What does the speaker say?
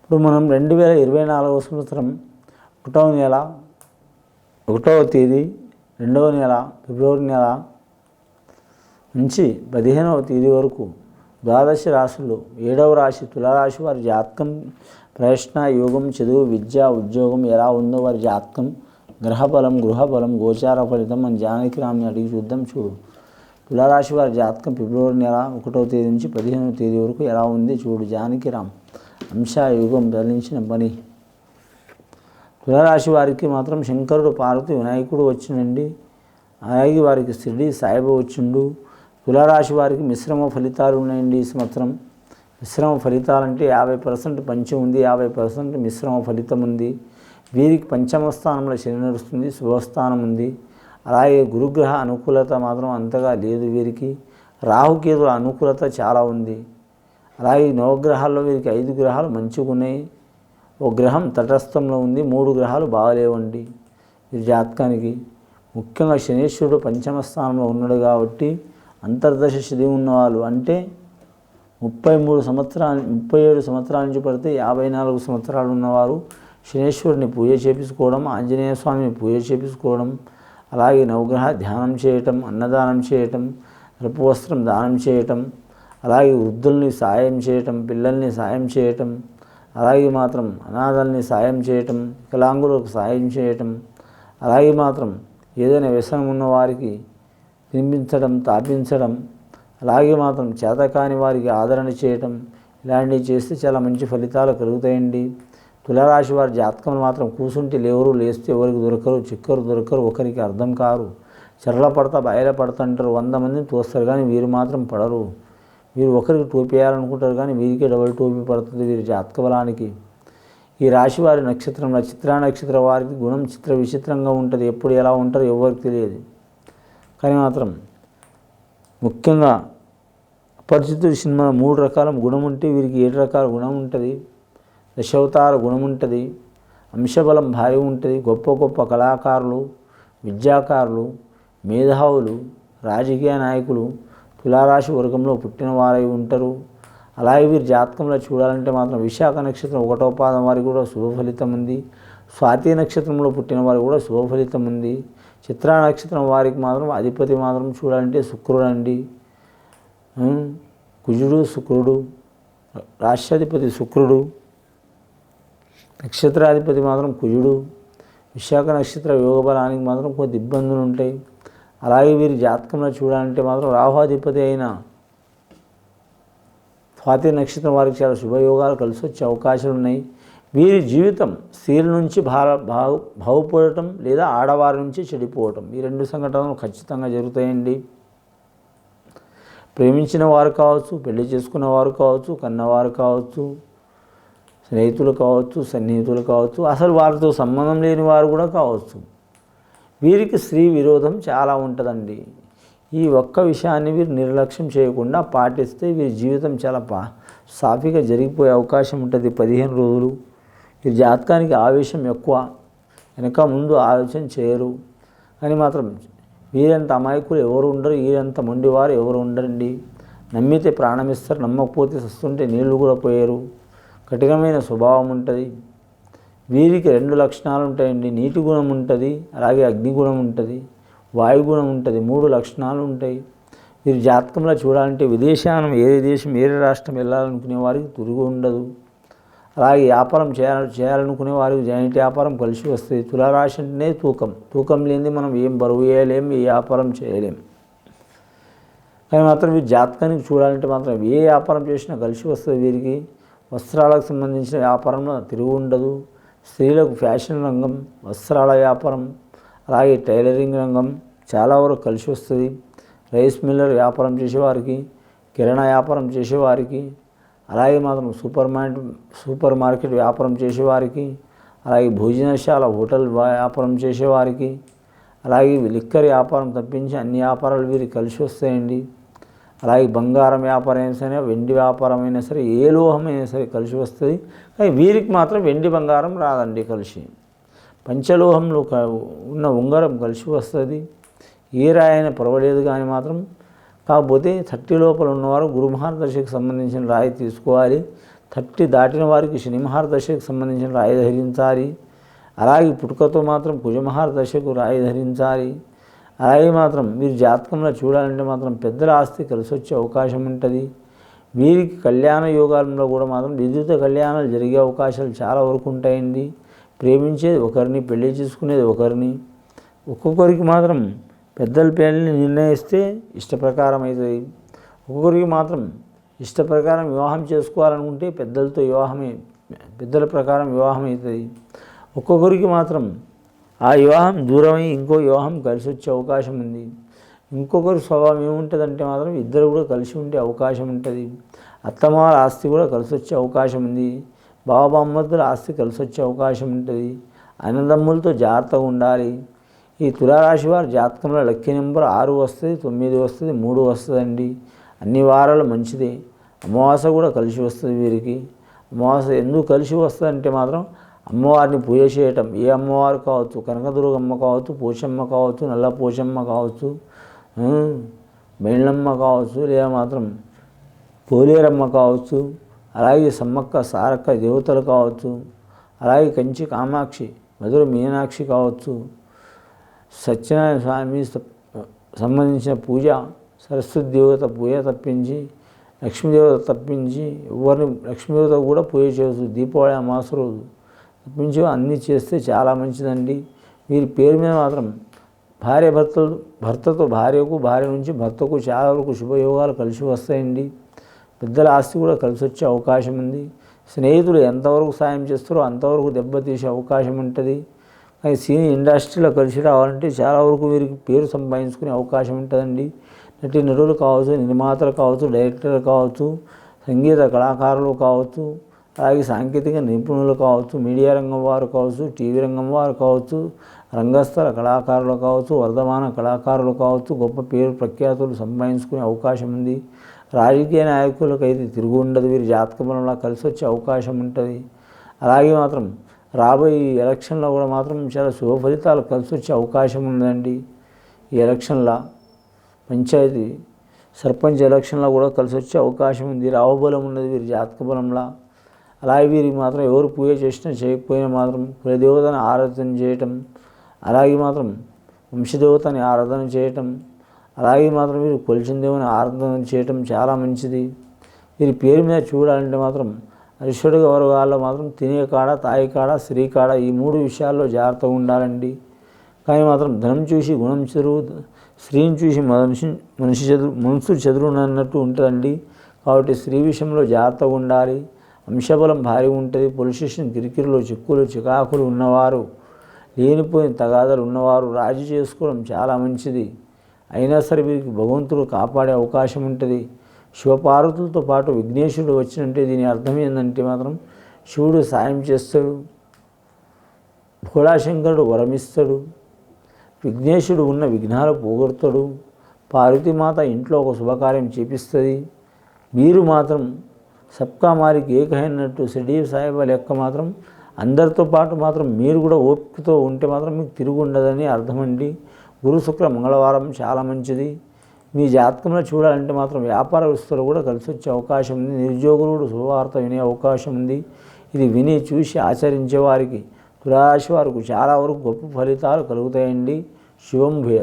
ఇప్పుడు మనం 2024 సంవత్సరం 1వ నెల 1వ తేదీ 2వ నెల ఫిబ్రవరి నెల నుంచి 15వ తేదీ వరకు ద్వాదశ రాశుల్లో 7వ రాశి తులారాశి వారి జాతకం ప్రయత్న యోగం చదువు విద్య ఉద్యోగం ఎలా ఉందో వారి జాతకం గ్రహబలం గృహబలం గోచార ఫలితం మన జానకి రామ్ని అడిగి చూద్దాం. చూడు, తులారాశి వారి జాతకం ఫిబ్రవరి నెల 1వ తేదీ నుంచి 15వ తేదీ వరకు ఎలా ఉంది చూడు. జానకి రామ్ అంశ యుగం బలించిన పని. తులారాశి వారికి మాత్రం శంకరుడు పార్వతి వినాయకుడు వచ్చిండండి. అలాగే వారికి షిరిడి సాయిబాబా వచ్చిండు. తులారాశి వారికి మిశ్రమ ఫలితాలు ఉన్నాయండి. ఈ సంవత్సరం మిశ్రమ ఫలితాలంటే 50% పంచం ఉంది, 50% మిశ్రమ ఫలితం ఉంది. వీరికి పంచమ స్థానంలో శని నడుస్తుంది, శుభస్థానం ఉంది. అలాగే గురుగ్రహ అనుకూలత మాత్రం అంతగా లేదు. వీరికి రాహుకేతుల అనుకూలత చాలా ఉంది. అలాగే నవగ్రహాల్లో వీరికి 5 గ్రహాలు మంచిగా ఉన్నాయి, ఒక గ్రహం తటస్థంలో ఉంది, 3 గ్రహాలు బాగలేవండి. వీరి జాతకానికి ముఖ్యంగా శనీశ్వరుడు పంచమ స్థానంలో ఉన్నాడు కాబట్టి అంతర్దశ శని ఉన్నవాళ్ళు అంటే 37 సంవత్సరాల నుంచి పడితే 54 సంవత్సరాలు ఉన్నవారు శనీశ్వరుని పూజ చేపించుకోవడం, ఆంజనేయ స్వామిని పూజ చేపించుకోవడం, అలాగే నవగ్రహ ధ్యానం చేయటం, అన్నదానం చేయటం, రపు వస్త్రం దానం చేయటం, అలాగే వృద్ధుల్ని సాయం చేయటం, పిల్లల్ని సాయం చేయటం, అలాగే మాత్రం అనాథల్ని సాయం చేయటం, వికలాంగులకు సాయం చేయటం, అలాగే మాత్రం ఏదైనా వ్యసనం ఉన్న వారికి తినిపించడం, తాపించడం, అలాగే మాత్రం చేతకాని వారికి ఆదరణ చేయటం, ఇలాంటివి చేస్తే చాలా మంచి ఫలితాలు కలుగుతాయండి. తులారాశి వారి జాతకంలో మాత్రం కూసుంటే లేవరు, లేస్తే ఎవరికి దొరకరు, చిక్కరు దొరకరు, ఒకరికి అర్థం కారు, చెరల పడతా బయల పడతాంటారు. 100 మందిని తోస్తారు కానీ వీరు మాత్రం పడరు. వీరు ఒకరికి టోపీ వేయాలనుకుంటారు కానీ వీరికే డబుల్ టోపీ పడుతుంది వీరి జాతక బలానికి. ఈ రాశి వారి నక్షత్రంలో చిత్రా నక్షత్ర వారికి గుణం చిత్ర విచిత్రంగా ఉంటుంది. ఎప్పుడు ఎలా ఉంటారో ఎవరికి తెలియదు. కానీ మాత్రం ముఖ్యంగా అపరిచితుడి సినిమా 3 రకాల గుణం ఉంటే వీరికి 7 రకాల గుణం ఉంటుంది. దశావతార గుణం ఉంటుంది, అంశబలం భారీ ఉంటుంది. గొప్ప గొప్ప కళాకారులు, విద్యాకారులు, మేధావులు, రాజకీయ నాయకులు తులారాశి వర్గంలో పుట్టిన వారై ఉంటారు. అలాగే వీరి జాతకంలో చూడాలంటే మాత్రం విశాఖ నక్షత్రం 1వ పాదం వారికి కూడా శుభ ఫలితం ఉంది. స్వాతి నక్షత్రంలో పుట్టిన వారికి కూడా శుభ ఫలితం ఉంది. చిత్రా నక్షత్రం వారికి మాత్రం అధిపతి మాత్రం చూడాలంటే శుక్రుడు అండి. కుజుడు శుక్రుడు, రాష్ట్రాధిపతి శుక్రుడు, నక్షత్రాధిపతి మాత్రం కుజుడు. విశాఖ నక్షత్ర యోగ బలానికి మాత్రం కొద్ది ఇబ్బందులు ఉంటాయి. అలాగే వీరి జాతకంలో చూడాలంటే మాత్రం రాహుాధిపతి అయిన స్వాతి నక్షత్రం వారికి చాలా శుభయోగాలు కలిసి వచ్చే అవకాశాలు ఉన్నాయి. వీరి జీవితం స్త్రీల నుంచి బాగుపడటం లేదా ఆడవారి నుంచి చెడిపోవటం, ఈ 2 సంఘటనలు ఖచ్చితంగా జరుగుతాయండి. ప్రేమించిన వారు కావచ్చు, పెళ్లి చేసుకున్న వారు కావచ్చు, కన్నవారు కావచ్చు, స్నేహితులు కావచ్చు, సన్నిహితులు కావచ్చు, అసలు వారితో సంబంధం లేని వారు కూడా కావచ్చు. వీరికి స్త్రీ విరోధం చాలా ఉంటుందండి. ఈ ఒక్క విషయాన్ని వీరు నిర్లక్ష్యం చేయకుండా పాటిస్తే వీరి జీవితం చాలా సాఫీగా జరిగిపోయే అవకాశం ఉంటుంది. 15 రోజులు వీరి జాతకానికి ఆవేశం ఎక్కువ, వెనక ముందు ఆలోచన చేయరు. కానీ మాత్రం వీరంత అమాయకులు ఎవరు ఉండరు, వీరంత మొండివారు ఎవరు ఉండరండి. నమ్మితే ప్రాణం ఇస్తారు, నమ్మకపోతే సస్తుంటే నీళ్లు కూడా పోయారు. కఠినమైన స్వభావం ఉంటుంది. వీరికి 2 లక్షణాలు ఉంటాయండి. నీటి గుణం ఉంటుంది, అలాగే అగ్నిగుణం ఉంటుంది, వాయుగుణం ఉంటుంది. 3 లక్షణాలు ఉంటాయి. వీరి జాతకంలో చూడాలంటే విదేశానం ఏ దేశం ఏ రాష్ట్రం వెళ్ళాలనుకునే వారికి తిరుగు ఉండదు. అలాగే వ్యాపారం చేయాలనుకునే వారికి జాయింట్ వ్యాపారం కలిసి వస్తుంది. తులారాశి అంటేనే తూకం లేనిది మనం ఏం బరువు వేయలేం, ఏ వ్యాపారం చేయలేం. కానీ మాత్రం వీరి జాతకానికి చూడాలంటే మాత్రం ఏ వ్యాపారం చేసినా కలిసి వస్తుంది. వీరికి వస్త్రాలకు సంబంధించిన వ్యాపారంలో తిరుగు ఉండదు. స్త్రీలకు ఫ్యాషన్ రంగం, వస్త్రాల వ్యాపారం, అలాగే టైలరింగ్ రంగం చాలా వరకు కలిసి వస్తుంది. రైస్ మిల్లర్ వ్యాపారం చేసేవారికి, కిరాణా వ్యాపారం చేసేవారికి, అలాగే మాత్రం సూపర్ మార్కెట్ వ్యాపారం చేసేవారికి, అలాగే భోజనశాల హోటల్ వ్యాపారం చేసేవారికి, అలాగే లిక్కర్ వ్యాపారం తప్పించి అన్ని వ్యాపారాలు వీరికి కలిసి వస్తాయండి. అలాగే బంగారం వ్యాపారం అయినా సరే, వెండి వ్యాపారం అయినా సరే, ఏ లోహమైనా సరే కలిసి వస్తుంది. కానీ వీరికి మాత్రం వెండి బంగారం రాదండి కలిసి. పంచలోహంలో ఉన్న ఉంగరం కలిసి వస్తుంది. ఏ రాయైనా పర్వాలేదు కానీ మాత్రం కాకపోతే 30 లోపల ఉన్నవారు గురు మహాదశకు సంబంధించిన రాయి తీసుకోవాలి. 30 దాటిన వారికి శనిమహార దశకు సంబంధించిన రాయి ధరించాలి. అలాగే పుట్టుకతో మాత్రం కుజమహార దశకు రాయి ధరించాలి. అలాగే మాత్రం మీరు జాతకంలో చూడాలంటే మాత్రం పెద్దల ఆస్తి కలిసి వచ్చే అవకాశం ఉంటుంది. వీరికి కళ్యాణ యోగాలలో కూడా మాత్రం విద్యుత్ కళ్యాణాలు జరిగే అవకాశాలు చాలా వరకు ఉంటాయండి. ప్రేమించేది ఒకరిని, పెళ్లి చేసుకునేది ఒకరిని. ఒక్కొక్కరికి మాత్రం పెద్దల పేర్లని నిర్ణయిస్తే ఇష్ట ప్రకారం అవుతుంది. ఒక్కొక్కరికి మాత్రం ఇష్ట ప్రకారం వివాహం చేసుకోవాలనుకుంటే పెద్దల ప్రకారం వివాహం అవుతుంది. ఒక్కొక్కరికి మాత్రం ఆ వివాహం దూరమై ఇంకో వివాహం కలిసి వచ్చే అవకాశం ఉంది. ఇంకొకరి స్వభావం ఏముంటుందంటే మాత్రం ఇద్దరు కూడా కలిసి ఉండే అవకాశం ఉంటుంది. అత్తమాల ఆస్తి కూడా కలిసి వచ్చే అవకాశం ఉంది. బావబామ్మతుల ఆస్తి కలిసి వచ్చే అవకాశం ఉంటుంది. అన్నదమ్ములతో జాగ్రత్తగా ఉండాలి. ఈ తులారాశి వారి జాతకంలో లక్కీ నెంబర్ 6 వస్తుంది, 9 వస్తుంది, 3 వస్తుందండి. అన్ని వారాలు మంచిదే. అమావాస్య కూడా కలిసి వస్తుంది వీరికి. అమావాస్య ఎందుకు కలిసి వస్తుందంటే మాత్రం అమ్మవారిని పూజ చేయటం, ఏ అమ్మవారు కావచ్చు, కనకదుర్గమ్మ కావచ్చు, పోచమ్మ కావచ్చు, నల్ల పోచమ్మ కావచ్చు, బెళ్ళమ్మ కావచ్చు, లేదా మాత్రం పోలేరమ్మ కావచ్చు, అలాగే సమ్మక్క సారక్క దేవతలు కావచ్చు, అలాగే కంచి కామాక్షి, మధుర మీనాక్షి కావచ్చు, సత్యనారాయణ స్వామి సంబంధించిన పూజ, సరస్వతి దేవత పూజ తప్పించి, లక్ష్మీదేవత తప్పించి ఎవరిని లక్ష్మీదేవత కూడా పూజ చేయవచ్చు. దీపావళి అమావాస రోజు తప్పించి అన్నీ చేస్తే చాలా మంచిదండి. వీరి పేరు మీద మాత్రం భర్తతో భార్యకు, భార్య నుంచి భర్తకు చాలా వరకు శుభయోగాలు కలిసి వస్తాయండి. పెద్దల ఆస్తి కూడా కలిసి వచ్చే అవకాశం ఉంది. స్నేహితులు ఎంతవరకు సాయం చేస్తారో అంతవరకు దెబ్బతీసే అవకాశం ఉంటుంది. కానీ సినీ ఇండస్ట్రీలో కలిసి రావాలంటే చాలా వరకు వీరికి పేరు సంపాదించుకునే అవకాశం ఉంటుందండి. నటులు కావచ్చు, నిర్మాతలు కావచ్చు, డైరెక్టర్లు కావచ్చు, సంగీత కళాకారులు కావచ్చు, అలాగే సాంకేతిక నిపుణులు కావచ్చు, మీడియా రంగం వారు కావచ్చు, టీవీ రంగం వారు కావచ్చు, రంగస్థల కళాకారులు కావచ్చు, వర్ధమాన కళాకారులు కావచ్చు, గొప్ప పేరు ప్రఖ్యాతులు సంపాదించుకునే అవకాశం ఉంది. రాజకీయ నాయకులకైతే తిరుగు ఉండదు. వీరి జాతకంలో కలిసి వచ్చే అవకాశం ఉంటుంది. అలాగే మాత్రం రాబోయే ఎలక్షన్లో కూడా మాత్రం చాలా శుభ ఫలితాలు కలిసి వచ్చే అవకాశం ఉందండి. ఈ ఎలక్షన్లో పంచాయతీ సర్పంచ్ ఎలక్షన్లో కూడా కలిసి వచ్చే అవకాశం ఉంది. రావబలం ఉన్నది వీరి జాతక బలంలో. అలాగే వీరికి మాత్రం ఎవరు పూజ చేసినా చేయకపోయినా మాత్రం కులదేవతని ఆరాధన చేయటం, అలాగే మాత్రం వంశదేవతని ఆరాధన చేయటం, అలాగే మాత్రం వీరు కొలిచిన దేవుని ఆరాధన చేయటం చాలా మంచిది. వీరి పేరు మీద చూడాలంటే మాత్రం అరిషడ్ వర్గాల్లో మాత్రం తినే కాడ, తాయి కాడ, స్త్రీ కాడ ఈ 3 విషయాల్లో జాగ్రత్తగా ఉండాలండి. కానీ మాత్రం ధనం చూసి గుణం చెరువు, స్త్రీని చూసి మనసు చెదురు అన్నట్టు ఉంటుందండి. కాబట్టి స్త్రీ విషయంలో జాగ్రత్తగా ఉండాలి. అంశబలం భారీ ఉంటుంది. పోలీస్ స్టేషన్ కిరికిరిలో చిక్కులు చికాకులు ఉన్నవారు, లేనిపోయిన తగాదాలు ఉన్నవారు రాజీ చేసుకోవడం చాలా మంచిది. అయినా సరే వీరికి భగవంతుడు కాపాడే అవకాశం ఉంటుంది. శివపార్వతులతో పాటు విఘ్నేశ్వరుడు వచ్చినంటే దీని అర్థం ఏంటంటే మాత్రం శివుడు సాయం చేస్తాడు, భోళాశంకరుడు వరమిస్తాడు, విఘ్నేశ్వరుడు ఉన్న విఘ్నాలు పోగొడతాడు, పార్వతీమాత ఇంట్లో ఒక శుభకార్యం చేపిస్తుంది. మీరు మాత్రం సబ్కా మారికి ఏకైనట్టు షిరిడీ సాయిబాబా లెక్క మాత్రం అందరితో పాటు మాత్రం మీరు కూడా ఓపికతో ఉంటే మాత్రం మీకు తిరుగు ఉండదని అర్థమండి. గురు శుక్ర మంగళవారం చాలా మంచిది. మీ జాతకంలో చూడాలంటే మాత్రం వ్యాపార వ్యవస్థలో కూడా కలిసి వచ్చే అవకాశం ఉంది. నిరుద్యోగులు శుభవార్త వినే అవకాశం ఉంది. ఇది విని చూసి ఆచరించే వారికి తులారాశి వారికి చాలా వరకు గొప్ప ఫలితాలు కలుగుతాయండి. శుభం భూయాత్.